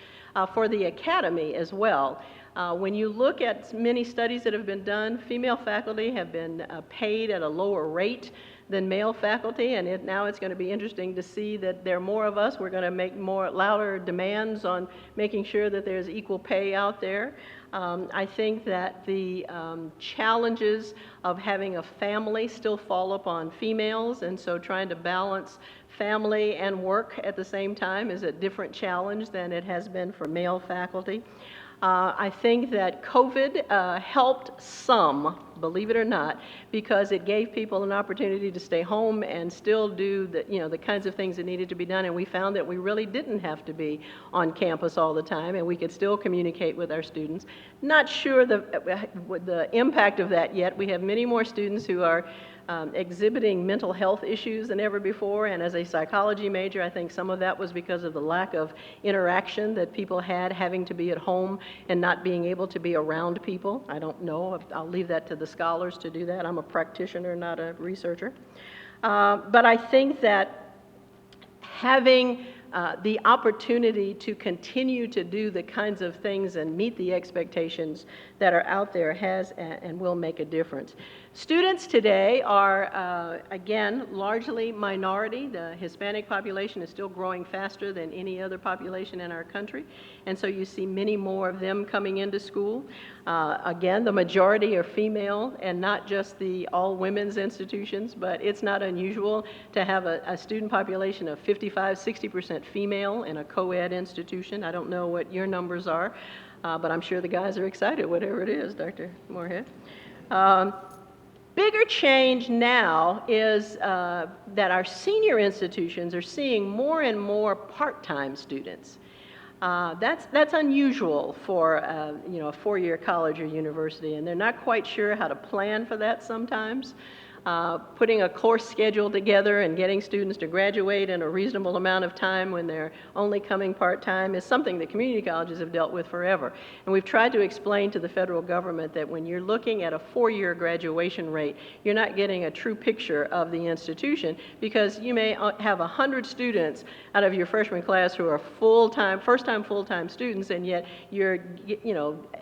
D: for the academy as well. When you look at many studies that have been done, female faculty have been paid at a lower rate than male faculty, and now it's going to be interesting to see that there are more of us. We're going to make louder demands on making sure that there's equal pay out there. I think that the challenges of having a family still fall upon females, and so trying to balance family and work at the same time is a different challenge than it has been for male faculty. I think that COVID helped some, believe it or not, because it gave people an opportunity to stay home and still do the kinds of things that needed to be done, and we found that we really didn't have to be on campus all the time, and we could still communicate with our students. Not sure the impact of that yet. We have many more students who are exhibiting mental health issues than ever before, and as a psychology major, I think some of that was because of the lack of interaction that people had, having to be at home and not being able to be around people. I don't know. I'll leave that to the scholars to do that. I'm a practitioner, not a researcher. But I think that having the opportunity to continue to do the kinds of things and meet the expectations that are out there has and will make a difference. Students today are, again, largely minority. The Hispanic population is still growing faster than any other population in our country, and so you see many more of them coming into school. Again, the majority are female, and not just the all-women's institutions, but it's not unusual to have a student population of 55-60% female in a co-ed institution. I don't know what your numbers are, but I'm sure the guys are excited, whatever it is, Dr. Moorhead. Bigger change now is that our senior institutions are seeing more and more part-time students. That's unusual for a four-year college or university, and they're not quite sure how to plan for that sometimes. putting a course schedule together and getting students to graduate in a reasonable amount of time when they're only coming part-time is something that community colleges have dealt with forever. And we've tried to explain to the federal government that when you're looking at a 4-year graduation rate, you're not getting a true picture of the institution, because you may have 100 students out of your freshman class who are full-time, first-time full-time students, and yet you're,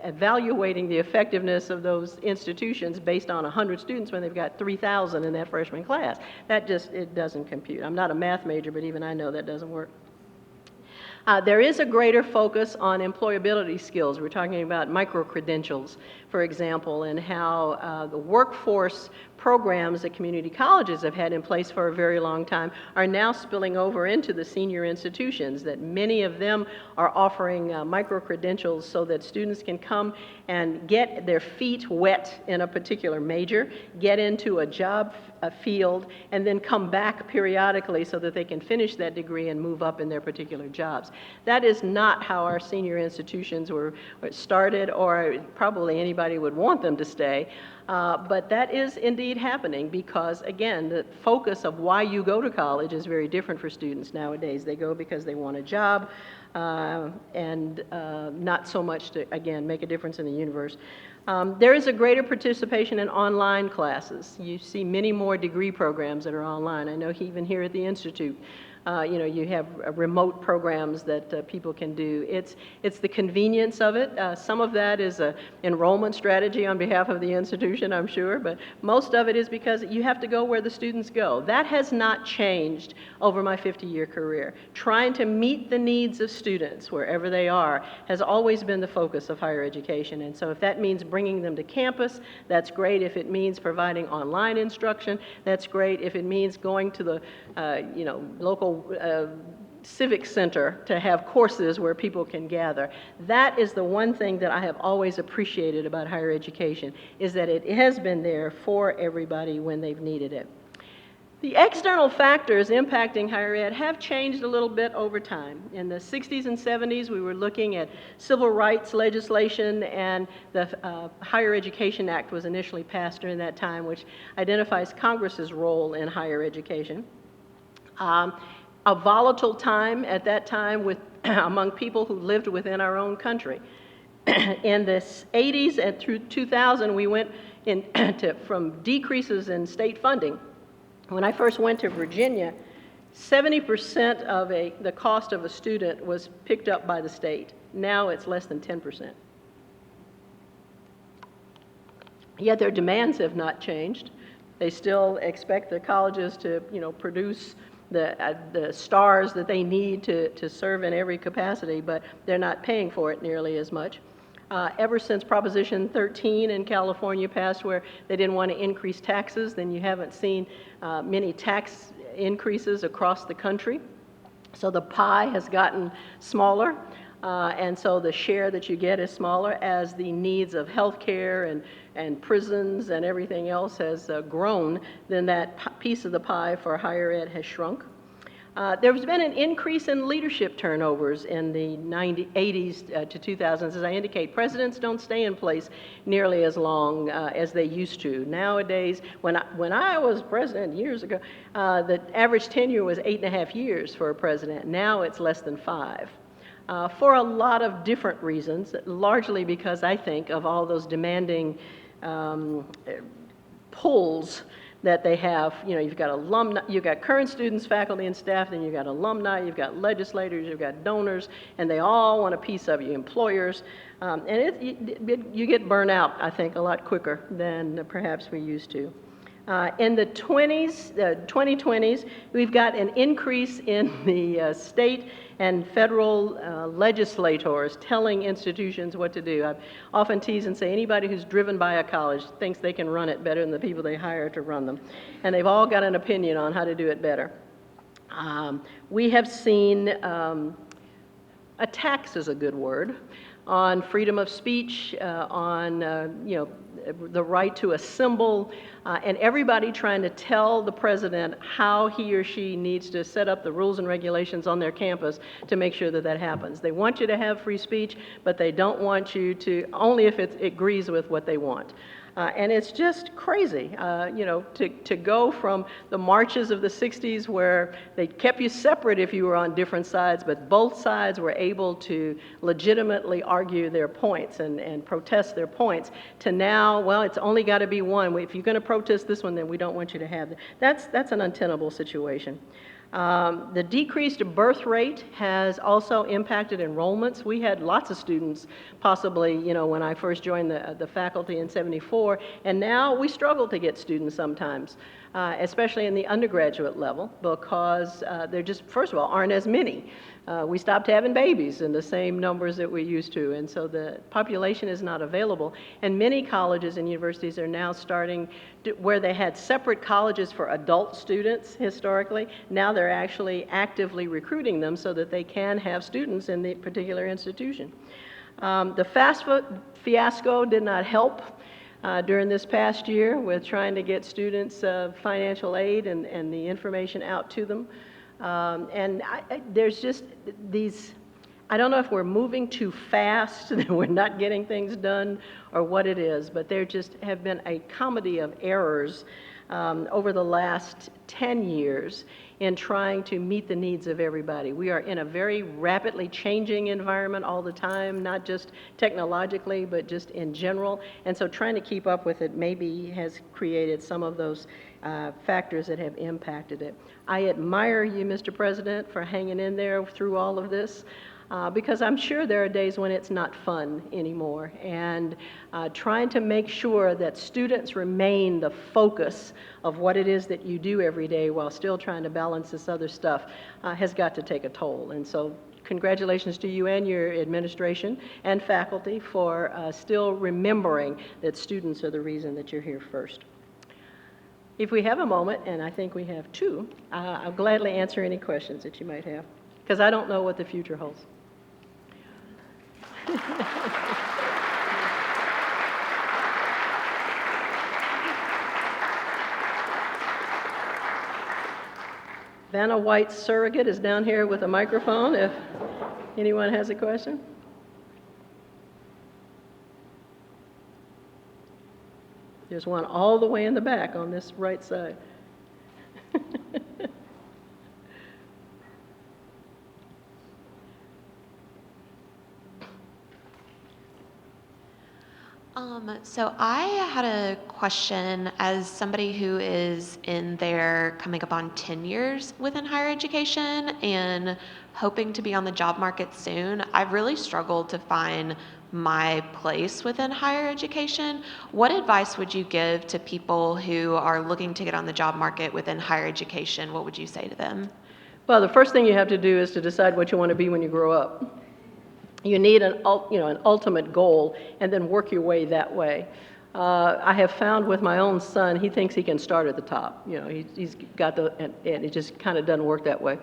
D: evaluating the effectiveness of those institutions based on 100 students when they've got 3,000 in that freshman class. It doesn't compute. I'm not a math major, but even I know that doesn't work. There is a greater focus on employability skills. We're talking about micro-credentials, for example, and how the workforce programs that community colleges have had in place for a very long time are now spilling over into the senior institutions, that many of them are offering micro-credentials so that students can come and get their feet wet in a particular major, get into a job field, and then come back periodically so that they can finish that degree and move up in their particular jobs. That is not how our senior institutions were started, or probably anybody would want them to stay. But that is indeed happening because, again, the focus of why you go to college is very different for students nowadays. They go because they want a job and not so much to, again, make a difference in the universe. There is a greater participation in online classes. You see many more degree programs that are online. I know even here at the Institute, you have remote programs that people can do. It's the convenience of it. Some of that is an enrollment strategy on behalf of the institution, I'm sure, but most of it is because you have to go where the students go. That has not changed over my 50-year career. Trying to meet the needs of students wherever they are has always been the focus of higher education. And so if that means bringing them to campus, that's great. If it means providing online instruction, that's great. If it means going to the local civic center to have courses where people can gather. That is the one thing that I have always appreciated about higher education, is that it has been there for everybody when they've needed it. The external factors impacting higher ed have changed a little bit over time. In the 60s and 70s, we were looking at civil rights legislation, and the Higher Education Act was initially passed during that time, which identifies Congress's role in higher education. A volatile time at that time among people who lived within our own country. In the 80s and through 2000, we went from decreases in state funding. When I first went to Virginia, 70% of the cost of a student was picked up by the state. Now it's less than 10%. Yet their demands have not changed. They still expect the colleges to, produce the stars that they need to serve in every capacity, but they're not paying for it nearly as much. Ever since Proposition 13 in California passed, where they didn't want to increase taxes, then you haven't seen many tax increases across the country. So the pie has gotten smaller, and so the share that you get is smaller as the needs of healthcare and prisons and everything else has grown. Then that piece of the pie for higher ed has shrunk. There's been an increase in leadership turnovers in the 80s to 2000s. As I indicate, presidents don't stay in place nearly as long as they used to. Nowadays, when I was president years ago, the average tenure was 8.5 years for a president. Now it's less than 5. For a lot of different reasons, largely because I think of all those demanding pulls that they have. You've got alumni, you've got current students, faculty, and staff, then you've got alumni, you've got legislators, you've got donors, and they all want a piece of you, employers. You get burnt out, I think, a lot quicker than perhaps we used to. In the 2020s, we've got an increase in the state and federal legislators telling institutions what to do. I often tease and say anybody who's driven by a college thinks they can run it better than the people they hire to run them. And they've all got an opinion on how to do it better. We have seen attacks is a good word, on freedom of speech, on the right to assemble, and everybody trying to tell the president how he or she needs to set up the rules and regulations on their campus to make sure that that happens. They want you to have free speech, but they don't want you to, only if it agrees with what they want. And it's just crazy, to go from the marches of the 60s where they kept you separate if you were on different sides, but both sides were able to legitimately argue their points and protest their points, to now, well, it's only got to be one. If you're going to protest this one, then we don't want you to have it. That's an untenable situation. The decreased birth rate has also impacted enrollments. We had lots of students, possibly, when I first joined the faculty in '74, and now we struggle to get students sometimes, especially in the undergraduate level, because there just, first of all, aren't as many. We stopped having babies in the same numbers that we used to, and so the population is not available. And many colleges and universities are now starting where they had separate colleges for adult students historically. Now they're actually actively recruiting them so that they can have students in the particular institution. The FAFSA fiasco did not help during this past year with trying to get students financial aid and the information out to them. There's just these, I don't know if we're moving too fast and we're not getting things done or what it is, but there just have been a comedy of errors over the last 10 years in trying to meet the needs of everybody. We are in a very rapidly changing environment all the time, not just technologically, but just in general. And so trying to keep up with it maybe has created some of those factors that have impacted it. I admire you, Mr. President, for hanging in there through all of this. Because I'm sure there are days when it's not fun anymore. And trying to make sure that students remain the focus of what it is that you do every day while still trying to balance this other stuff has got to take a toll. And so congratulations to you and your administration and faculty for still remembering that students are the reason that you're here first. If we have a moment, and I think we have two, I'll gladly answer any questions that you might have, because I don't know what the future holds. Vanna White's surrogate is down here with a microphone if anyone has a question. There's one all the way in the back on this right side.
E: So I had a question as somebody who is in their coming up on 10 years within higher education and hoping to be on the job market soon. I've really struggled to find my place within higher education. What advice would you give to people who are looking to get on the job market within higher education? What would you say to them?
D: Well, the first thing you have to do is to decide what you want to be when you grow up. You need an ultimate goal and then work your way that way. I have found with my own son, he thinks he can start at the top. He's got and it just kind of doesn't work that way.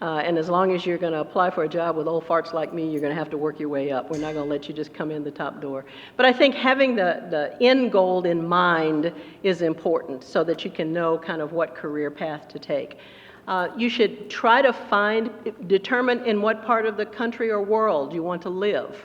D: And as long as you're going to apply for a job with old farts like me, you're going to have to work your way up. We're not going to let you just come in the top door. But I think having the end goal in mind is important so that you can know kind of what career path to take. You should try to determine in what part of the country or world you want to live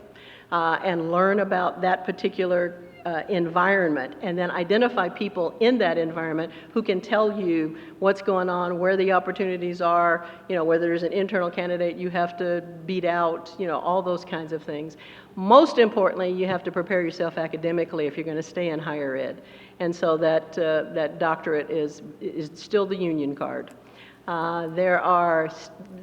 D: and learn about that particular environment, and then identify people in that environment who can tell you what's going on, where the opportunities are, whether there's an internal candidate you have to beat out, all those kinds of things. Most importantly, you have to prepare yourself academically if you're going to stay in higher ed. And so that doctorate is still the union card. There are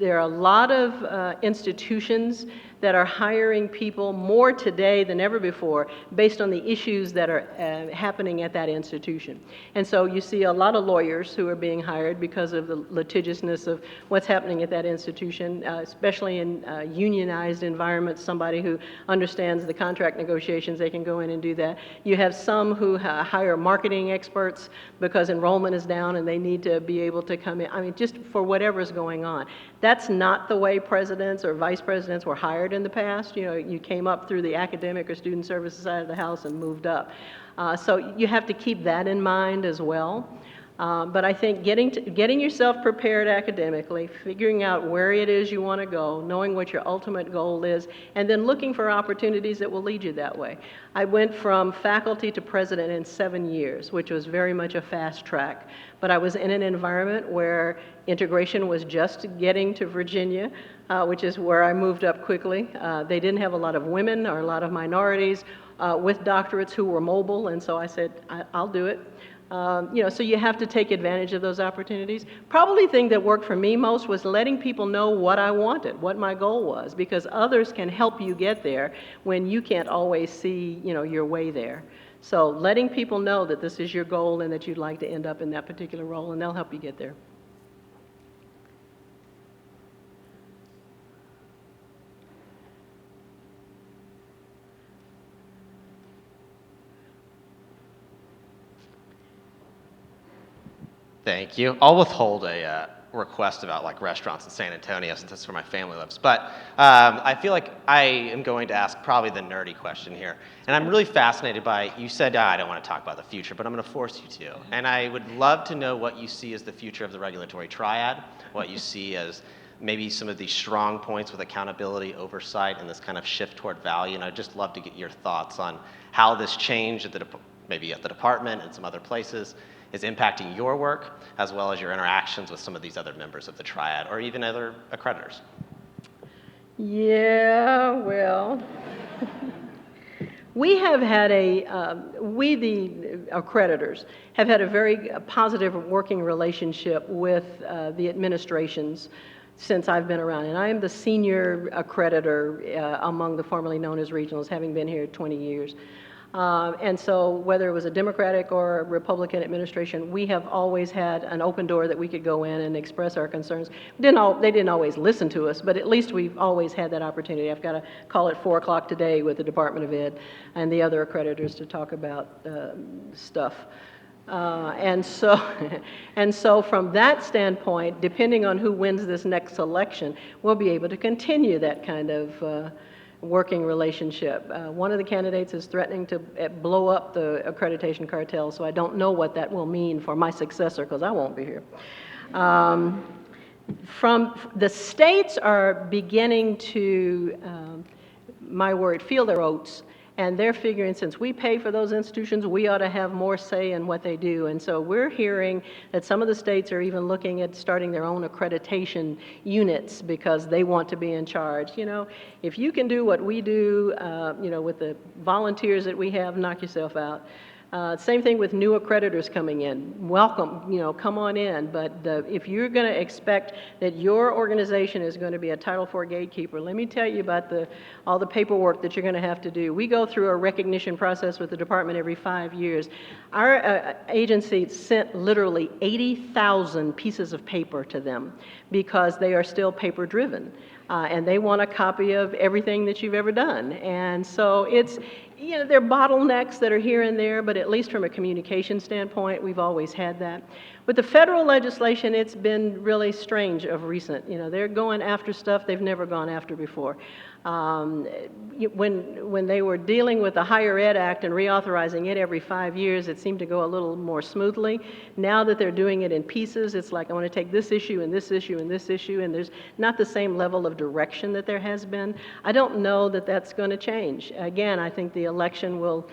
D: a lot of institutions that are hiring people more today than ever before based on the issues that are happening at that institution. And so you see a lot of lawyers who are being hired because of the litigiousness of what's happening at that institution, especially in unionized environments, somebody who understands the contract negotiations, they can go in and do that. You have some who hire marketing experts because enrollment is down and they need to be able to come in, just for whatever's going on. That's not the way presidents or vice presidents were hired in the past. You came up through the academic or student services side of the house and moved up. So you have to keep that in mind as well. But I think getting yourself prepared academically, figuring out where it is you want to go, knowing what your ultimate goal is, and then looking for opportunities that will lead you that way. I went from faculty to president in 7 years, which was very much a fast track. But I was in an environment where integration was just getting to Virginia, which is where I moved up quickly. They didn't have a lot of women or a lot of minorities with doctorates who were mobile, and so I said, I'll do it. So you have to take advantage of those opportunities. Probably the thing that worked for me most was letting people know what I wanted, what my goal was, because others can help you get there when you can't always see, your way there. So letting people know that this is your goal and that you'd like to end up in that particular role, and they'll help you get there.
F: Thank you. I'll withhold a request about like restaurants in San Antonio since that's where my family lives. But I feel like I am going to ask probably the nerdy question here. And I'm really fascinated by, you said, I don't want to talk about the future, but I'm going to force you to. And I would love to know what you see as the future of the regulatory triad, what you see as maybe some of these strong points with accountability, oversight, and this kind of shift toward value. And I'd just love to get your thoughts on how this change maybe at the department and some other places is impacting your work, as well as your interactions with some of these other members of the triad, or even other accreditors.
D: Yeah, well, we have had we the accreditors have had a very positive working relationship with the administrations since I've been around. And I am the senior accreditor among the formerly known as regionals, having been here 20 years. And so whether it was a Democratic or a Republican administration, we have always had an open door that we could go in and express our concerns. They didn't always listen to us, but at least we've always had that opportunity. I've got to call at 4 o'clock today with the Department of Ed and the other accreditors to talk about stuff. And so from that standpoint, depending on who wins this next election, we'll be able to continue that kind of working relationship. One of the candidates is threatening to blow up the accreditation cartel, so I don't know what that will mean for my successor, because I won't be here. From the states are beginning to, feel their oats, and they're figuring since we pay for those institutions, we ought to have more say in what they do. And so we're hearing that some of the states are even looking at starting their own accreditation units because they want to be in charge. If you can do what we do, with the volunteers that we have, knock yourself out. Same thing with new accreditors coming in. Welcome, come on in. But if you're going to expect that your organization is going to be a Title IV gatekeeper, let me tell you about all the paperwork that you're going to have to do. We go through a recognition process with the department every 5 years. Our agency sent literally 80,000 pieces of paper to them because they are still paper driven. And they want a copy of everything that you've ever done. And so it's, there are bottlenecks that are here and there, but at least from a communication standpoint, we've always had that. With the federal legislation, it's been really strange of recent. They're going after stuff they've never gone after before. When they were dealing with the Higher Ed Act and reauthorizing it every 5 years, it seemed to go a little more smoothly. Now that they're doing it in pieces, it's like I want to take this issue and this issue and this issue, and there's not the same level of direction that there has been. I don't know that that's going to change. Again, I think the election will,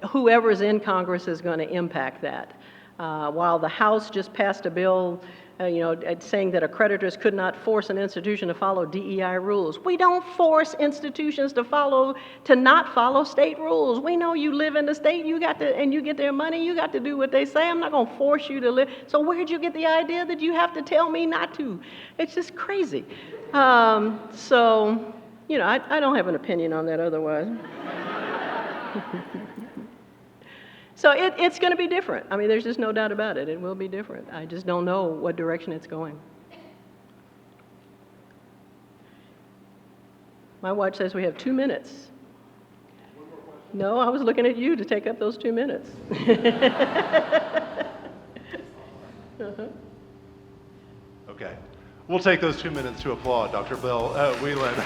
D: whoever's in Congress is going to impact that. While the House just passed a bill saying that accreditors could not force an institution to follow DEI rules. We don't force institutions to not follow state rules. We know you live in the state, and you get their money, you got to do what they say. I'm not going to force you to live. So where'd you get the idea that you have to tell me not to? It's just crazy. I don't have an opinion on that otherwise. So it's going to be different. I mean, there's just no doubt about it. It will be different. I just don't know what direction it's going. My watch says we have 2 minutes. No, I was looking at you to take up those 2 minutes.
A: Okay. We'll take those 2 minutes to applaud Dr. Belle Wheelan.